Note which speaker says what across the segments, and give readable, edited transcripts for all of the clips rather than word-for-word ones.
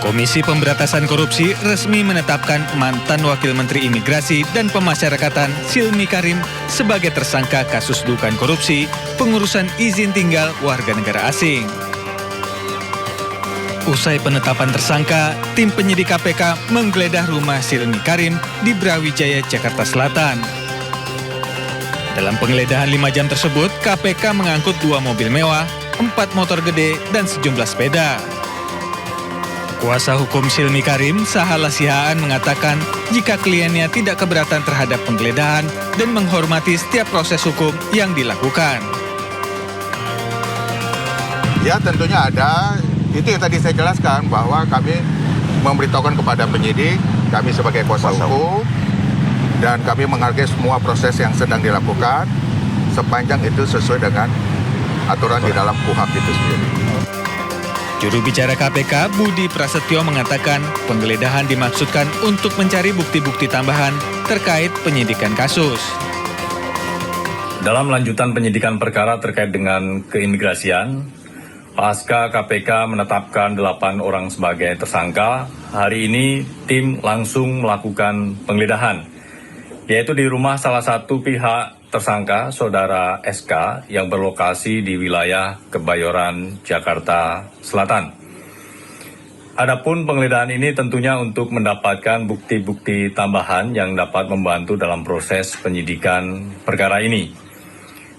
Speaker 1: Komisi Pemberantasan Korupsi resmi menetapkan mantan Wakil Menteri Imigrasi dan Pemasyarakatan Silmi Karim sebagai tersangka kasus dugaan korupsi pengurusan izin tinggal warga negara asing. Usai penetapan tersangka, tim penyidik KPK menggeledah rumah Silmi Karim di Brawijaya, Jakarta Selatan. Dalam penggeledahan 5 jam tersebut, KPK mengangkut 2 mobil mewah, 4 motor gede, dan sejumlah sepeda. Kuasa hukum Silmi Karim, Sahala Sihaan, mengatakan jika kliennya tidak keberatan terhadap penggeledahan dan menghormati setiap proses hukum yang dilakukan.
Speaker 2: Ya, tentunya ada. Itu yang tadi saya jelaskan bahwa kami memberitahukan kepada penyidik, kami sebagai kuasa hukum, dan kami menghargai semua proses yang sedang dilakukan sepanjang itu sesuai dengan aturan di dalam KUHP itu sendiri.
Speaker 1: Juru bicara KPK, Budi Prasetyo, mengatakan penggeledahan dimaksudkan untuk mencari bukti-bukti tambahan terkait penyidikan kasus.
Speaker 3: Dalam lanjutan penyidikan perkara terkait dengan keimigrasian, pasca KPK menetapkan 8 orang sebagai tersangka, hari ini tim langsung melakukan penggeledahan, yaitu di rumah salah satu pihak tersangka, Saudara SK, yang berlokasi di wilayah Kebayoran, Jakarta Selatan. Adapun penggeledahan ini tentunya untuk mendapatkan bukti-bukti tambahan yang dapat membantu dalam proses penyidikan perkara ini,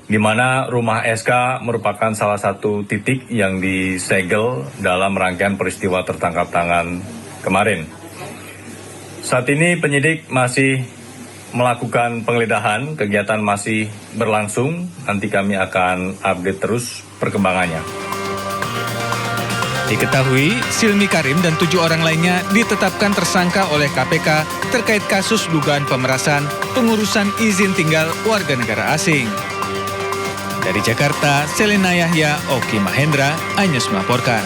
Speaker 3: di mana rumah SK merupakan salah satu titik yang disegel dalam rangkaian peristiwa tertangkap tangan kemarin. Saat ini penyidik masih melakukan penggeledahan, kegiatan masih berlangsung, nanti kami akan update terus perkembangannya.
Speaker 1: Diketahui, Silmi Karim dan 7 orang lainnya ditetapkan tersangka oleh KPK terkait kasus dugaan pemerasan pengurusan izin tinggal warga negara asing. Dari Jakarta, Selena Yahya, Oki Mahendra, Anyus melaporkan.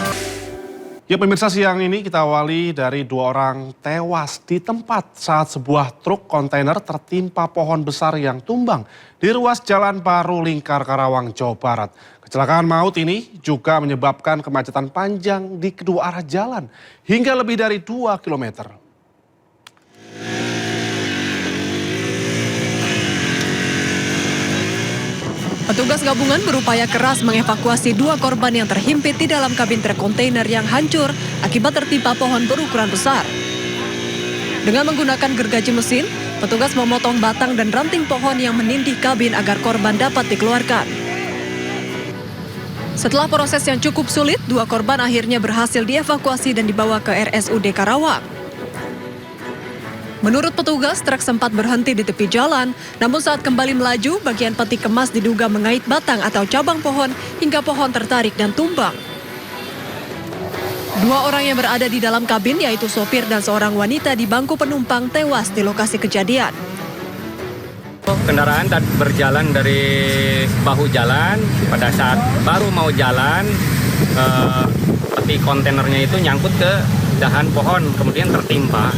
Speaker 4: Ya pemirsa, siang ini kita awali dari 2 orang tewas di tempat saat sebuah truk kontainer tertimpa pohon besar yang tumbang di ruas Jalan Baru Lingkar, Karawang, Jawa Barat. Kecelakaan maut ini juga menyebabkan kemacetan panjang di kedua arah jalan hingga lebih dari 2 kilometer.
Speaker 5: Petugas gabungan berupaya keras mengevakuasi 2 korban yang terhimpit di dalam kabin truk kontainer yang hancur akibat tertimpa pohon berukuran besar. Dengan menggunakan gergaji mesin, petugas memotong batang dan ranting pohon yang menindih kabin agar korban dapat dikeluarkan. Setelah proses yang cukup sulit, 2 korban akhirnya berhasil dievakuasi dan dibawa ke RSUD Karawang. Menurut petugas, truk sempat berhenti di tepi jalan, namun saat kembali melaju, bagian peti kemas diduga mengait batang atau cabang pohon hingga pohon tertarik dan tumbang. 2 orang yang berada di dalam kabin, yaitu sopir dan seorang wanita di bangku penumpang, tewas di lokasi kejadian.
Speaker 6: Kendaraan berjalan dari bahu jalan, pada saat baru mau jalan, peti kontainernya itu nyangkut ke dahan pohon, kemudian tertimpa.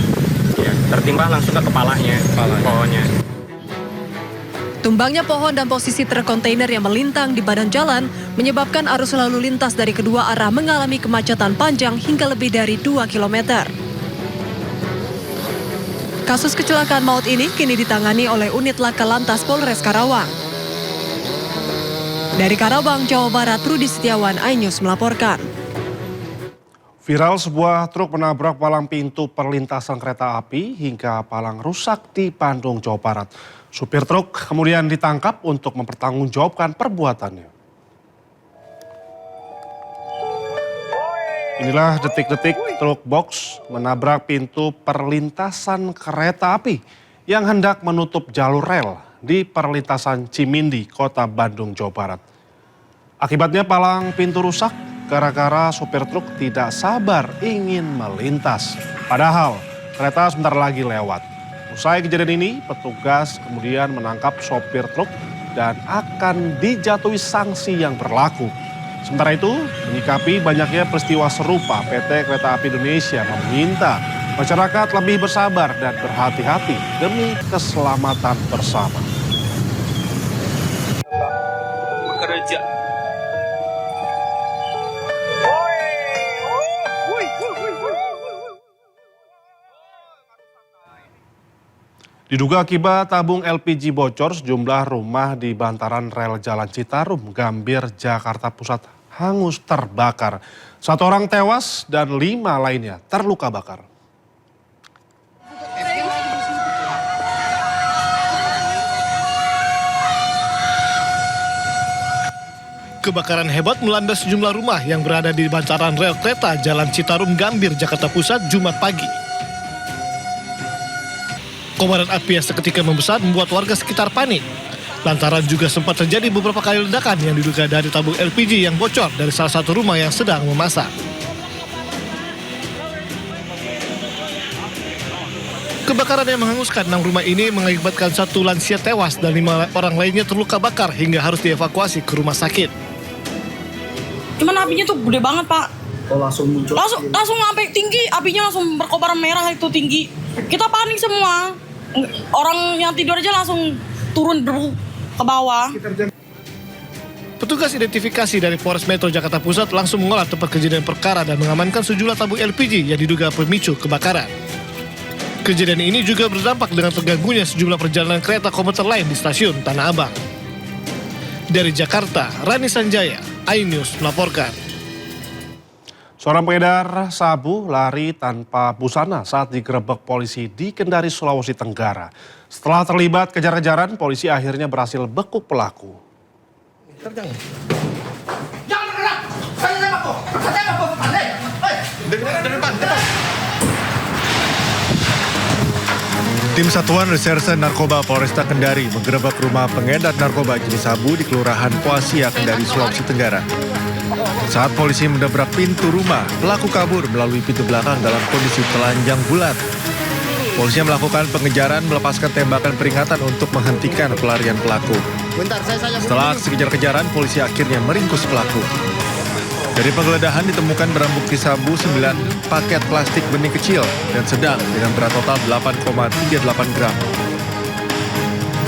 Speaker 6: Ya, tertimpa langsung ke kepalanya. Pohonnya.
Speaker 5: Tumbangnya pohon dan posisi truk kontainer yang melintang di badan jalan menyebabkan arus lalu lintas dari kedua arah mengalami kemacetan panjang hingga lebih dari 2 kilometer. Kasus kecelakaan maut ini kini ditangani oleh unit Laka Lantas Polres Karawang. Dari Karawang, Jawa Barat, Rudi Setiawan, iNews melaporkan.
Speaker 4: Viral, sebuah truk menabrak palang pintu perlintasan kereta api hingga palang rusak di Bandung, Jawa Barat. Supir truk kemudian ditangkap untuk mempertanggungjawabkan perbuatannya. Inilah detik-detik truk box menabrak pintu perlintasan kereta api yang hendak menutup jalur rel di perlintasan Cimindi, Kota Bandung, Jawa Barat. Akibatnya palang pintu rusak gara-gara sopir truk tidak sabar ingin melintas. Padahal kereta sebentar lagi lewat. Usai kejadian ini, petugas kemudian menangkap sopir truk dan akan dijatuhi sanksi yang berlaku. Sementara itu, menyikapi banyaknya peristiwa serupa, PT Kereta Api Indonesia meminta masyarakat lebih bersabar dan berhati-hati demi keselamatan bersama.
Speaker 7: Bekerja.
Speaker 4: Diduga akibat tabung LPG bocor, sejumlah rumah di bantaran rel Jalan Citarum, Gambir, Jakarta Pusat hangus terbakar. 1 orang tewas dan 5 lainnya terluka bakar.
Speaker 8: Kebakaran hebat melanda sejumlah rumah yang berada di bantaran rel kereta Jalan Citarum Gambir, Jakarta Pusat, Jumat pagi. Kobaran api yang seketika membesar membuat warga sekitar panik. Lantaran juga sempat terjadi beberapa kali ledakan yang diduga dari tabung LPG yang bocor dari salah satu rumah yang sedang memasak. Kebakaran yang menghanguskan 6 rumah ini mengakibatkan 1 lansia tewas dan 5 orang lainnya terluka bakar hingga harus dievakuasi ke rumah sakit.
Speaker 9: Cuman apinya tuh gede banget, Pak.
Speaker 10: Oh, langsung muncul?
Speaker 9: Langsung sampai tinggi, apinya langsung berkobar merah itu tinggi. Kita panik semua. Orang yang tidur aja langsung turun ke bawah.
Speaker 8: Petugas identifikasi dari Polres Metro Jakarta Pusat langsung mengolah tempat kejadian perkara dan mengamankan sejumlah tabung LPG yang diduga pemicu kebakaran. Kejadian ini juga berdampak dengan terganggunya sejumlah perjalanan kereta komuter lain di stasiun Tanah Abang. Dari Jakarta, Rani Sanjaya, iNews melaporkan.
Speaker 4: Seorang pengedar sabu lari tanpa busana saat digerebek polisi di Kendari, Sulawesi Tenggara. Setelah terlibat kejar-kejaran, polisi akhirnya berhasil bekuk pelaku.
Speaker 11: Tim Satuan Reserse Narkoba Polresta Kendari menggerebek rumah pengedar narkoba jenis sabu di Kelurahan Poasia, Kendari, Sulawesi Tenggara. Saat polisi mendobrak pintu rumah, pelaku kabur melalui pintu belakang dalam kondisi telanjang bulat. Polisi melakukan pengejaran melepaskan tembakan peringatan untuk menghentikan pelarian pelaku. Setelah aksi kejar-kejaran, polisi akhirnya meringkus pelaku. Dari penggeledahan ditemukan barang bukti sabu 9 paket plastik benih kecil dan sedang dengan berat total 8,38 gram.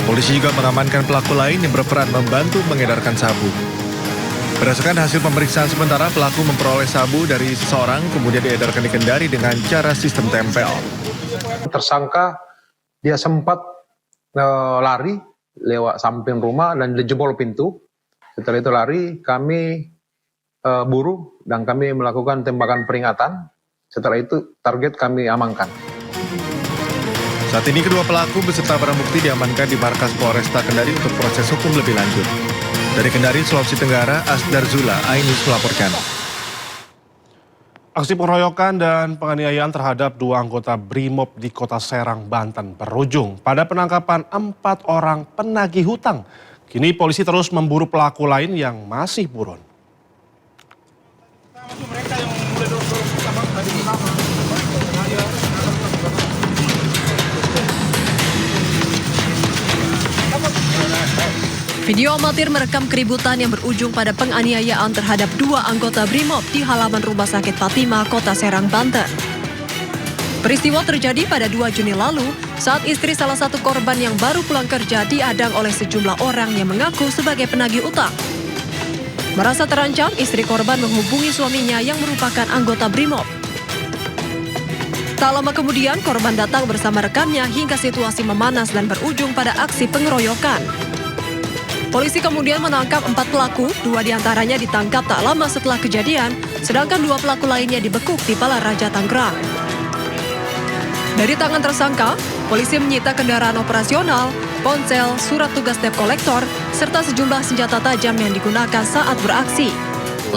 Speaker 11: Polisi juga mengamankan pelaku lain yang berperan membantu mengedarkan sabu. Berdasarkan hasil pemeriksaan sementara, pelaku memperoleh sabu dari seseorang kemudian diedarkan di Kendari dengan cara sistem tempel.
Speaker 12: Tersangka dia sempat lari lewat samping rumah dan jebol pintu. Setelah itu lari, kami buru dan kami melakukan tembakan peringatan. Setelah itu target kami amankan.
Speaker 11: Saat ini kedua pelaku beserta barang bukti diamankan di markas Polresta Kendari untuk proses hukum lebih lanjut. Dari Kendari, Sulawesi Tenggara, Asdar Zula, iNews melaporkan.
Speaker 4: Aksi pengeroyokan dan penganiayaan terhadap 2 anggota BRIMOB di Kota Serang, Banten berujung pada penangkapan 4 orang penagih hutang. Kini polisi terus memburu pelaku lain yang masih buron.
Speaker 5: Video amatir merekam keributan yang berujung pada penganiayaan terhadap 2 anggota BRIMOB di halaman Rumah Sakit Fatima, Kota Serang, Banten. Peristiwa terjadi pada 2 Juni lalu saat istri salah satu korban yang baru pulang kerja diadang oleh sejumlah orang yang mengaku sebagai penagih utang. Merasa terancam, istri korban menghubungi suaminya yang merupakan anggota BRIMOB. Tak lama kemudian, korban datang bersama rekannya hingga situasi memanas dan berujung pada aksi pengeroyokan. Polisi kemudian menangkap 4 pelaku, 2 diantaranya ditangkap tak lama setelah kejadian, sedangkan 2 pelaku lainnya dibekuk di Balaraja, Tangerang. Dari tangan tersangka, polisi menyita kendaraan operasional, ponsel, surat tugas debt collector, serta sejumlah senjata tajam yang digunakan saat beraksi.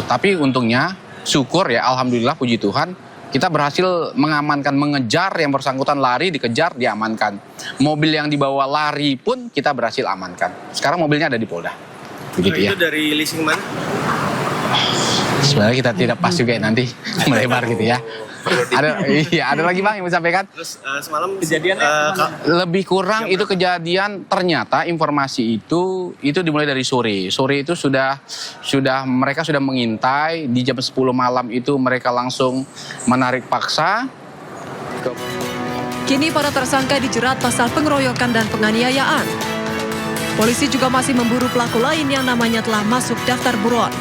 Speaker 13: Tapi untungnya, syukur ya, alhamdulillah puji Tuhan, kita berhasil mengamankan, mengejar yang bersangkutan lari, dikejar, diamankan. Mobil yang dibawa lari pun kita berhasil amankan. Sekarang mobilnya ada di Polda. Begitu ya.
Speaker 10: Itu dari leasing mana?
Speaker 13: Sebenarnya kita tidak pas juga nanti melebar gitu ya. Ada lagi Bang yang mau sampaikan?
Speaker 10: Terus semalam kejadian
Speaker 13: lebih kurang itu kejadian, ternyata informasi itu dimulai dari sore. Sore itu mereka sudah mengintai, di jam 10 malam itu mereka langsung menarik paksa.
Speaker 5: Kini para tersangka dijerat pasal pengeroyokan dan penganiayaan. Polisi juga masih memburu pelaku lain yang namanya telah masuk daftar buron.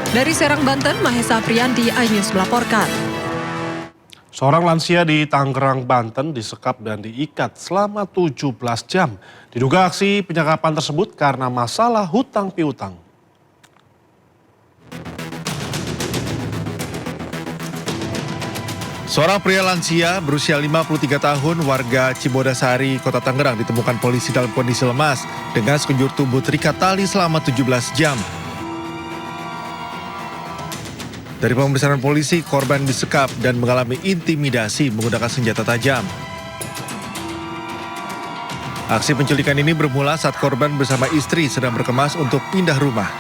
Speaker 5: Dari Serang, Banten, Mahesa Priandi, iNews melaporkan.
Speaker 4: Seorang lansia di Tangerang, Banten disekap dan diikat selama 17 jam. Diduga aksi penyekapan tersebut karena masalah hutang piutang.
Speaker 11: Seorang pria lansia berusia 53 tahun warga Cibodasari, Kota Tangerang ditemukan polisi dalam kondisi lemas dengan sekujur tubuh terikat tali selama 17 jam. Dari pemeriksaan polisi, korban disekap dan mengalami intimidasi menggunakan senjata tajam. Aksi penculikan ini bermula saat korban bersama istri sedang berkemas untuk pindah rumah.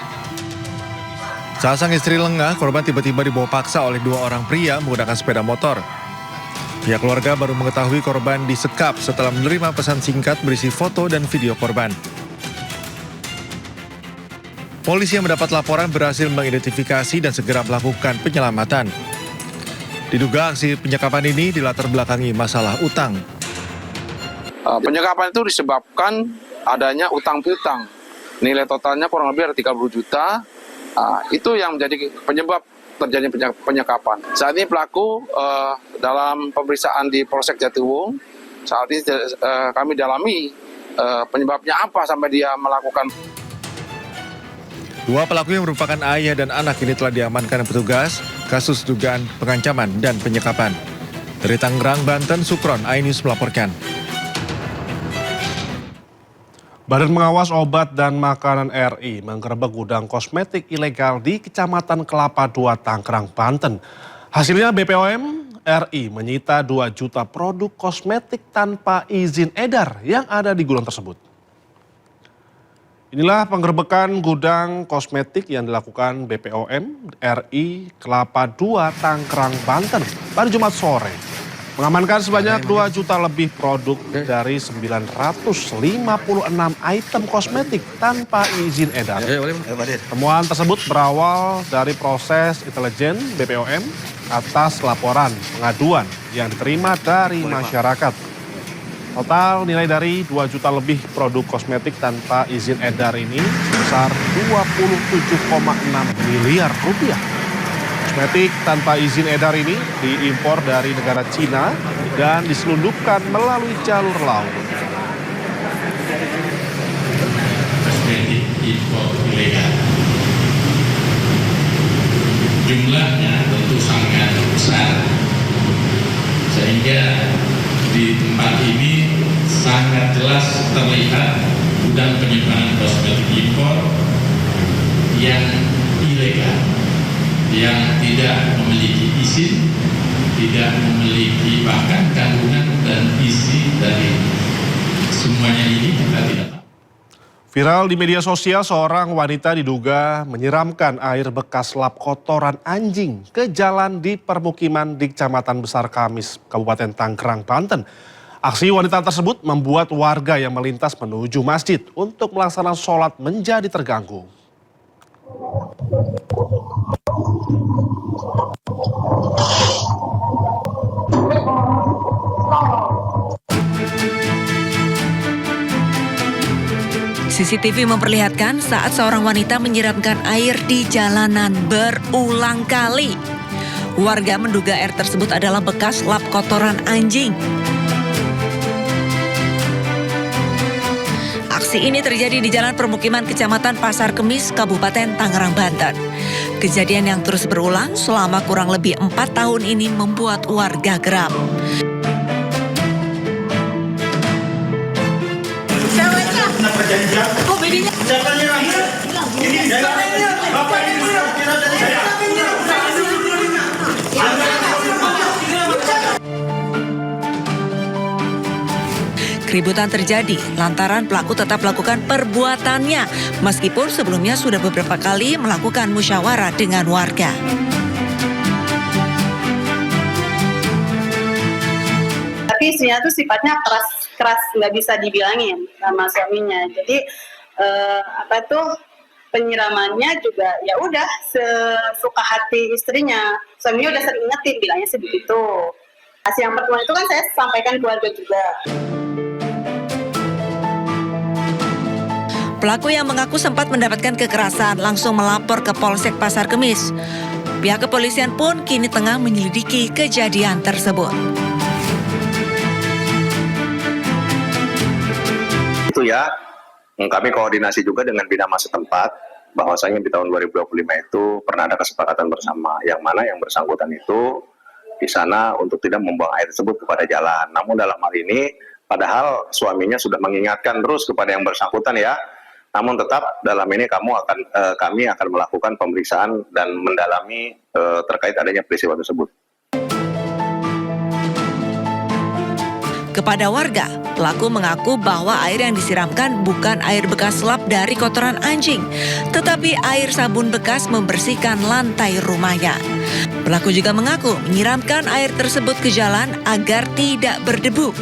Speaker 11: Saat sang istri lengah, korban tiba-tiba dibawa paksa oleh dua orang pria menggunakan sepeda motor. Pihak keluarga baru mengetahui korban disekap setelah menerima pesan singkat berisi foto dan video korban. Polisi yang mendapat laporan berhasil mengidentifikasi dan segera melakukan penyelamatan. Diduga aksi penyekapan ini dilatar belakangi masalah utang.
Speaker 13: Penyekapan itu disebabkan adanya utang piutang. Nilai totalnya kurang lebih ada 30 juta. Itu yang menjadi penyebab terjadinya penyekapan. Saat ini pelaku dalam pemeriksaan di Polsek Jatiwung, saat ini kami dalami penyebabnya apa sampai dia melakukan.
Speaker 11: Dua pelaku yang merupakan ayah dan anak ini telah diamankan petugas kasus dugaan pengancaman dan penyekapan. Dari Tangerang, Banten, Sukron, iNews melaporkan.
Speaker 4: Badan Pengawas Obat dan Makanan RI menggerebek gudang kosmetik ilegal di Kecamatan Kelapa II, Tangerang, Banten. Hasilnya BPOM RI menyita 2 juta produk kosmetik tanpa izin edar yang ada di gudang tersebut. Inilah penggerebekan gudang kosmetik yang dilakukan BPOM RI Kelapa II, Tangerang, Banten pada Jumat sore. Mengamankan sebanyak 2 juta lebih produk dari 956 item kosmetik tanpa izin edar. Temuan tersebut berawal dari proses intelijen BPOM atas laporan pengaduan yang diterima dari masyarakat. Total nilai dari 2 juta lebih produk kosmetik tanpa izin edar ini sebesar 27,6 miliar rupiah. Kosmetik tanpa izin edar ini diimpor dari negara Cina dan diselundupkan melalui jalur laut.
Speaker 14: Kosmetik impor ilegal. Jumlahnya tentu sangat besar, sehingga di tempat ini sangat jelas terlihat gudang penyimpanan kosmetik impor yang ilegal, yang tidak memiliki izin, tidak memiliki bahkan kandungan dan isi dari semuanya ini kita tidak tahu.
Speaker 4: Viral di media sosial, seorang wanita diduga menyiramkan air bekas lap kotoran anjing ke jalan di permukiman di Kecamatan Besar Kamis, Kabupaten Tangerang, Banten. Aksi wanita tersebut membuat warga yang melintas menuju masjid untuk melaksanakan sholat menjadi terganggu.
Speaker 15: CCTV memperlihatkan saat seorang wanita menyiramkan air di jalanan berulang kali. Warga menduga air tersebut adalah bekas lap kotoran anjing. Aksi ini terjadi di jalan permukiman Kecamatan Pasar Kemis, Kabupaten Tangerang, Banten. Kejadian yang terus berulang selama kurang lebih 4 tahun ini membuat warga geram.
Speaker 16: Kok bedanya? Siapanya lahir? Ini Bapak ini
Speaker 15: Keributan terjadi lantaran pelaku tetap melakukan perbuatannya meskipun sebelumnya sudah beberapa kali melakukan musyawarah dengan warga.
Speaker 17: Tapi istrinya tuh sifatnya keras nggak bisa dibilangin sama suaminya. Jadi penyiramannya juga ya udah sesuka hati istrinya. Suaminya udah sering ingetin bilangnya sih begitu. Hasil yang pertemuan itu kan saya sampaikan keluarga juga.
Speaker 15: Pelaku yang mengaku sempat mendapatkan kekerasan langsung melapor ke Polsek Pasar Kemis. Pihak kepolisian pun kini tengah menyelidiki kejadian tersebut.
Speaker 18: Itu ya, kami koordinasi juga dengan Binama setempat, bahwasanya di tahun 2025 itu pernah ada kesepakatan bersama, yang mana yang bersangkutan itu di sana untuk tidak membuang air tersebut kepada jalan. Namun dalam hal ini, padahal suaminya sudah mengingatkan terus kepada yang bersangkutan ya, namun tetap dalam ini kami akan melakukan pemeriksaan dan mendalami terkait adanya peristiwa tersebut.
Speaker 15: Kepada warga, pelaku mengaku bahwa air yang disiramkan bukan air bekas lap dari kotoran anjing, tetapi air sabun bekas membersihkan lantai rumahnya. Pelaku juga mengaku menyiramkan air tersebut ke jalan agar tidak berdebu.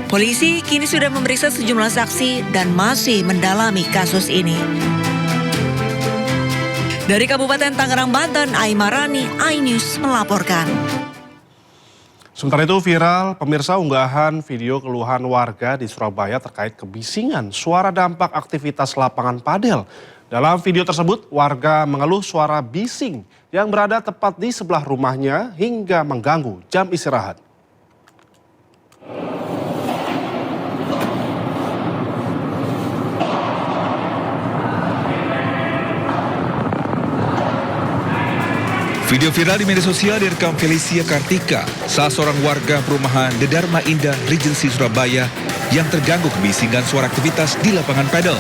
Speaker 15: Polisi kini sudah memeriksa sejumlah saksi dan masih mendalami kasus ini. Dari Kabupaten Tangerang, Banten, Aimarani, iNews melaporkan.
Speaker 4: Sementara itu viral pemirsa unggahan video keluhan warga di Surabaya terkait kebisingan suara dampak aktivitas lapangan padel. Dalam video tersebut warga mengeluh suara bising yang berada tepat di sebelah rumahnya hingga mengganggu jam istirahat.
Speaker 19: Video viral di media sosial direkam Felicia Kartika, salah seorang warga perumahan The Dharma Indah, Regency Surabaya yang terganggu kebisingan suara aktivitas di lapangan padel.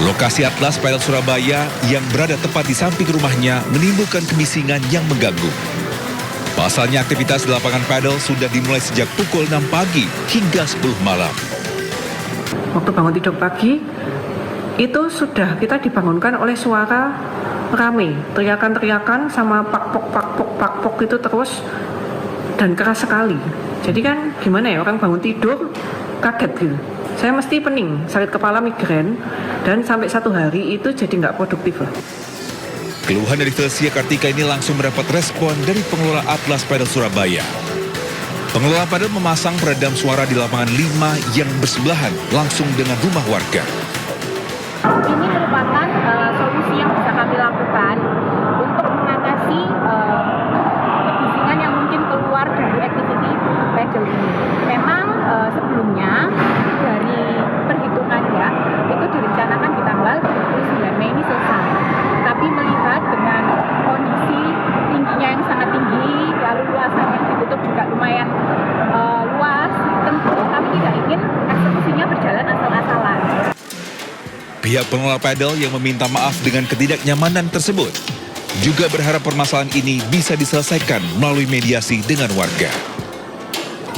Speaker 19: Lokasi Atlas Padel Surabaya yang berada tepat di samping rumahnya menimbulkan kebisingan yang mengganggu. Pasalnya aktivitas di lapangan padel sudah dimulai sejak pukul 6 pagi hingga 10 malam.
Speaker 20: Waktu bangun tidur pagi, itu sudah kita dibangunkan oleh suara rame, teriakan-teriakan sama pakpok itu terus dan keras sekali. Jadi kan gimana ya, orang bangun tidur kaget gitu. Saya mesti pening, sakit kepala, migrain, dan sampai 1 hari itu jadi nggak produktif lah.
Speaker 19: Keluhan dari Felicia Kartika ini langsung mendapat respon dari pengelola Atlas Padel Surabaya. Pengelola padel memasang peredam suara di lapangan 5 yang bersebelahan langsung dengan rumah warga.
Speaker 21: Ini merupakan solusi yang bisa kami lakukan untuk mengatasi kebisingan yang mungkin keluar dari aktiviti padel ini. Memang sebelumnya dari perhitungannya itu direncanakan di tanggal 29 Mei ini selesai. Tapi melihat dengan kondisi tingginya yang sangat tinggi, lalu luasan yang ditutup juga lumayan luas, tentu kami tidak ingin eksekusinya berjalan asal-asalan.
Speaker 19: Pihak pengelola padel yang meminta maaf dengan ketidaknyamanan tersebut juga berharap permasalahan ini bisa diselesaikan melalui mediasi dengan warga.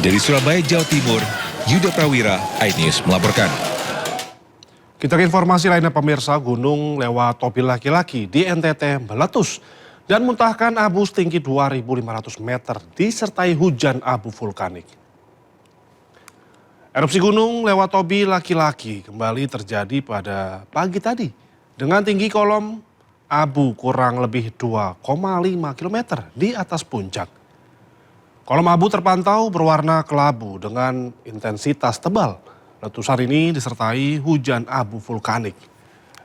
Speaker 19: Dari Surabaya, Jawa Timur, Yuda Prawira, iNews melaporkan.
Speaker 4: Kita ke informasi lainnya pemirsa, Gunung Lewatobi laki-laki di NTT meletus dan muntahkan abu setinggi 2.500 meter disertai hujan abu vulkanik. Erupsi Gunung Lewatobi laki-laki kembali terjadi pada pagi tadi dengan tinggi kolom abu kurang lebih 2,5 km di atas puncak. Kolom abu terpantau berwarna kelabu dengan intensitas tebal. Letusan ini disertai hujan abu vulkanik.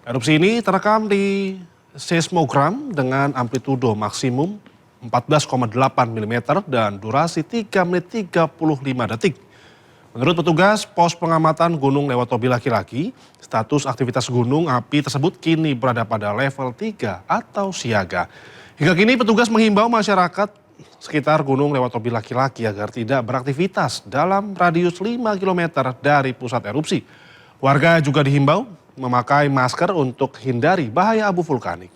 Speaker 4: Erupsi ini terekam di seismogram dengan amplitudo maksimum 14,8 mm dan durasi 3 menit 35 detik. Menurut petugas pos pengamatan Gunung Lewatobi laki-laki, status aktivitas gunung api tersebut kini berada pada level 3 atau siaga. Hingga kini petugas menghimbau masyarakat sekitar Gunung Lewatobi laki-laki agar tidak beraktivitas dalam radius 5 km dari pusat erupsi. Warga juga dihimbau memakai masker untuk hindari bahaya abu vulkanik.